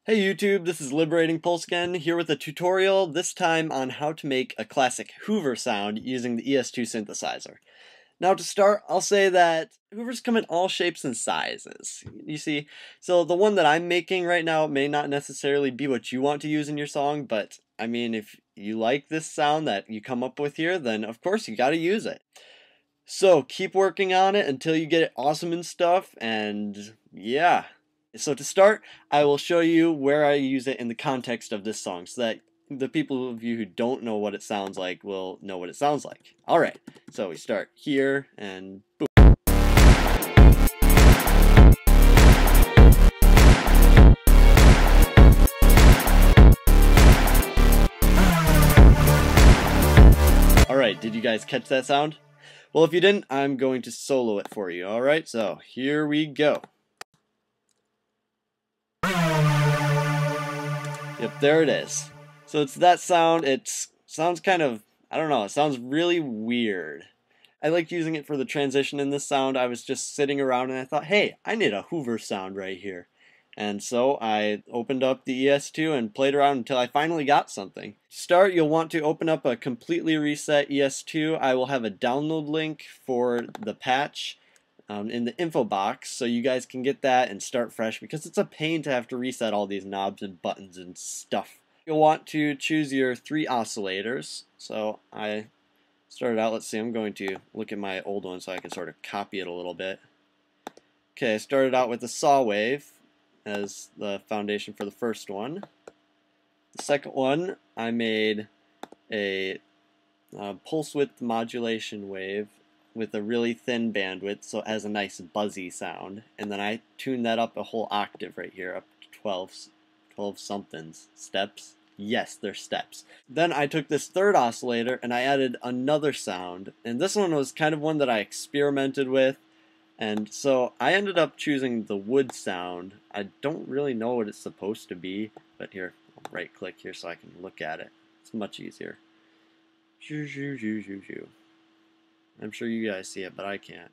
Hey YouTube, this is Liberatingpulse again, here with a tutorial, this time on how to make a classic Hoover sound using the ES2 synthesizer. Now to start, I'll say that Hoovers come in all shapes and sizes, you see. So the one that I'm making right now may not necessarily be what you want to use in your song, but I mean, if you like this sound that you come up with here, then of course you gotta use it. So keep working on it until you get it awesome and stuff, and yeah. So to start, I will show you where I use it in the context of this song so that the people of you who don't know what it sounds like will know what it sounds like. Alright, so we start here and boom. Alright, did you guys catch that sound? Well, if you didn't, I'm going to solo it for you. Alright, so here we go. Yep, there it is. So it's that sound. It sounds kind of, I don't know, it sounds really weird. I like using it for the transition in this sound. I was just sitting around and I thought, hey, I need a Hoover sound right here. And so I opened up the ES2 and played around until I finally got something. To start, you'll want to open up a completely reset ES2. I will have a download link for the patch in the info box so you guys can get that and start fresh, because it's a pain to have to reset all these knobs and buttons and stuff. You'll want to choose your 3 oscillators. So I started out, let's see, I'm going to look at my old one so I can sort of copy it a little bit. Okay, I started out with the saw wave as the foundation for the first one. The second one, I made a pulse width modulation wave with a really thin bandwidth, so it has a nice buzzy sound. And then I tuned that up a whole octave right here, up to 12 somethings. Steps? Yes, they're steps. Then I took this third oscillator and I added another sound. And this one was kind of one that I experimented with. And so I ended up choosing the wood sound. I don't really know what it's supposed to be, but here, I'll right click here so I can look at it. It's much easier. Shoo, shoo, shoo, shoo, shoo. I'm sure you guys see it, but I can't.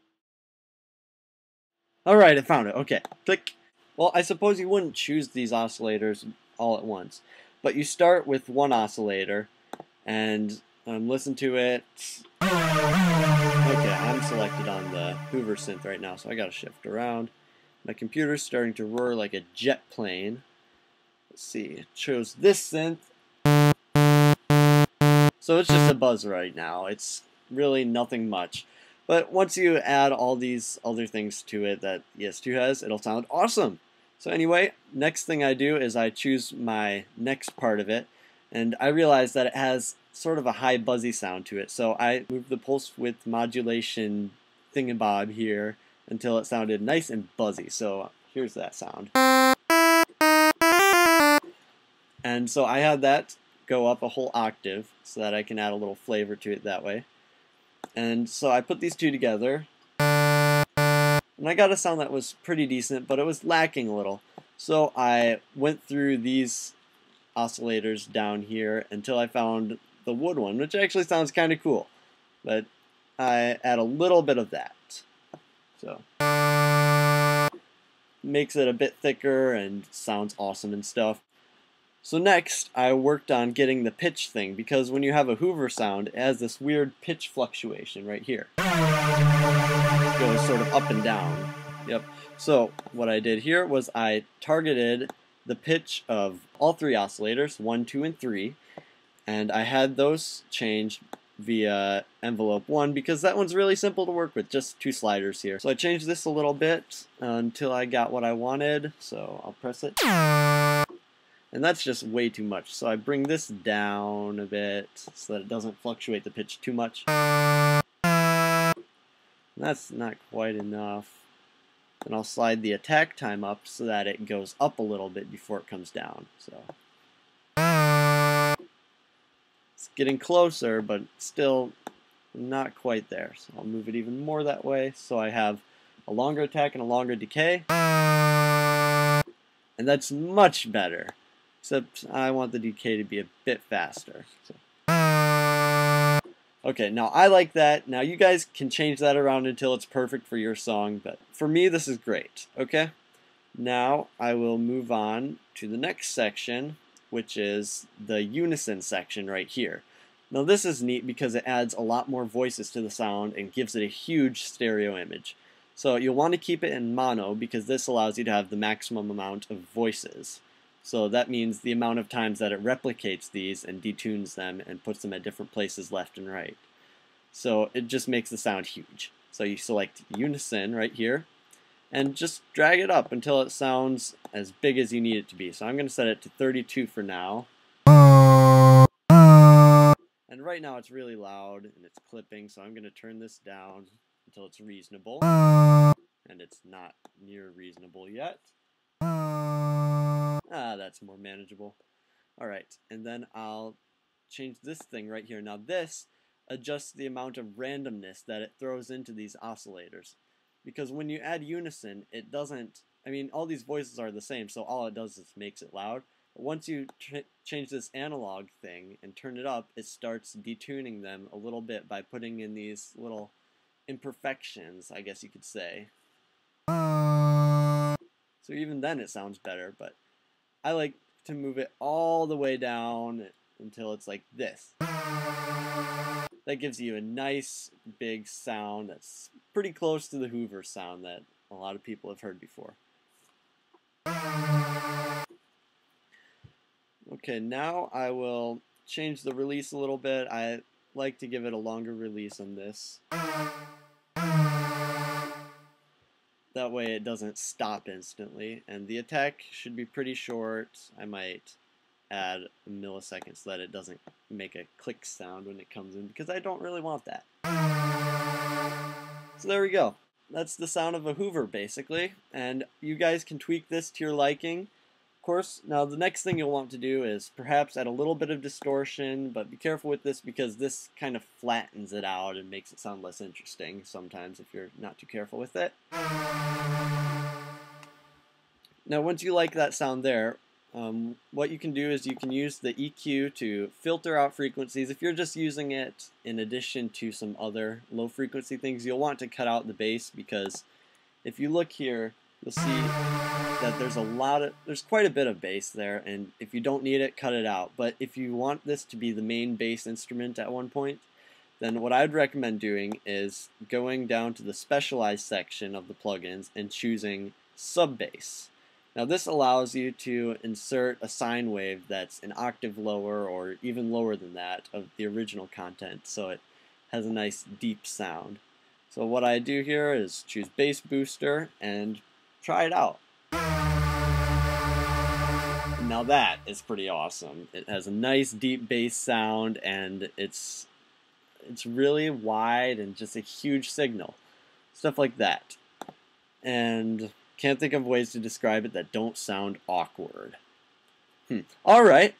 Alright, I found it. Okay, click. Well, I suppose you wouldn't choose these oscillators all at once, but you start with one oscillator and listen to it. Okay, I'm selected on the Hoover synth right now, so I gotta shift around. My computer's starting to roar like a jet plane. Let's see, it chose this synth. So it's just a buzz right now. It's really nothing much. But once you add all these other things to it that ES2 has, it'll sound awesome. So anyway, next thing I do is I choose my next part of it, and I realize that it has sort of a high buzzy sound to it. So I moved the pulse width modulation thingamabob here until it sounded nice and buzzy. So here's that sound. And so I had that go up a whole octave so that I can add a little flavor to it that way. And so I put these two together, and I got a sound that was pretty decent, but it was lacking a little. So I went through these oscillators down here until I found the wood one, which actually sounds kind of cool. But I add a little bit of that. So makes it a bit thicker and sounds awesome and stuff. So next, I worked on getting the pitch thing, because when you have a Hoover sound, it has this weird pitch fluctuation right here. It goes sort of up and down. Yep. So what I did here was I targeted the pitch of all 3 oscillators, 1, 2, and 3, and I had those changed via envelope 1 because that one's really simple to work with, just 2 sliders here. So I changed this a little bit until I got what I wanted, so I'll press it. And that's just way too much, so I bring this down a bit so that it doesn't fluctuate the pitch too much. That's not quite enough. And I'll slide the attack time up so that it goes up a little bit before it comes down. So it's getting closer, but still not quite there. So I'll move it even more that way so I have a longer attack and a longer decay. And that's much better. Except I want the decay to be a bit faster. So. Okay, now I like that. Now you guys can change that around until it's perfect for your song, but for me this is great, okay? Now I will move on to the next section, which is the unison section right here. Now this is neat because it adds a lot more voices to the sound and gives it a huge stereo image. So you'll want to keep it in mono because this allows you to have the maximum amount of voices. So that means the amount of times that it replicates these and detunes them and puts them at different places left and right. So it just makes the sound huge. So you select unison right here and just drag it up until it sounds as big as you need it to be. So I'm going to set it to 32 for now. And right now it's really loud and it's clipping, so I'm going to turn this down until it's reasonable. And it's not near reasonable yet. That's more manageable. Alright, and then I'll change this thing right here. Now this adjusts the amount of randomness that it throws into these oscillators. Because when you add unison, it doesn't, I mean, all these voices are the same, so all it does is makes it loud. But once you change this analog thing and turn it up, it starts detuning them a little bit by putting in these little imperfections, I guess you could say. So even then it sounds better, but I like to move it all the way down until it's like this. That gives you a nice big sound that's pretty close to the Hoover sound that a lot of people have heard before. Okay, now I will change the release a little bit. I like to give it a longer release on this. That way it doesn't stop instantly, and the attack should be pretty short. I might add a millisecond so that it doesn't make a click sound when it comes in, because I don't really want that. So there we go. That's the sound of a Hoover basically, and you guys can tweak this to your liking. Of course, now the next thing you'll want to do is perhaps add a little bit of distortion, but be careful with this because this kind of flattens it out and makes it sound less interesting sometimes if you're not too careful with it. Now once you like that sound there, what you can do is you can use the EQ to filter out frequencies. If you're just using it in addition to some other low frequency things, you'll want to cut out the bass, because if you look here, you'll see that there's quite a bit of bass there, and if you don't need it, cut it out. But if you want this to be the main bass instrument at one point, then what I'd recommend doing is going down to the specialized section of the plugins and choosing sub bass. Now this allows you to insert a sine wave that's an octave lower or even lower than that of the original content, so it has a nice deep sound. So what I do here is choose bass booster and try it out. Now that is pretty awesome. It has a nice deep bass sound, and it's really wide and just a huge signal. Stuff like that. And can't think of ways to describe it that don't sound awkward. Alright,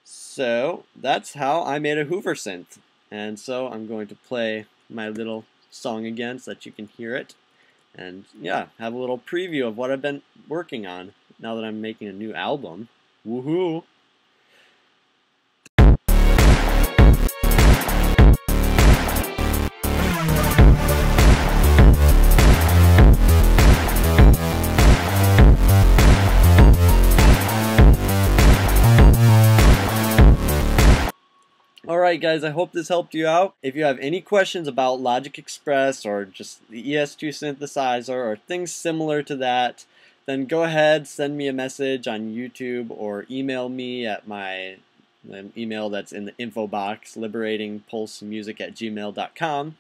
so that's how I made a Hoover synth. And so I'm going to play my little song again so that you can hear it. And yeah, have a little preview of what I've been working on now that I'm making a new album. Woohoo! Alright guys, I hope this helped you out. If you have any questions about Logic Express or just the ES2 synthesizer or things similar to that, then go ahead, send me a message on YouTube or email me at my email that's in the info box, liberatingpulsemusic@gmail.com,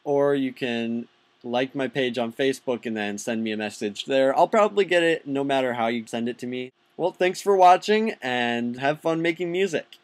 or you can like my page on Facebook and then send me a message there. I'll probably get it no matter how you send it to me. Well, thanks for watching and have fun making music.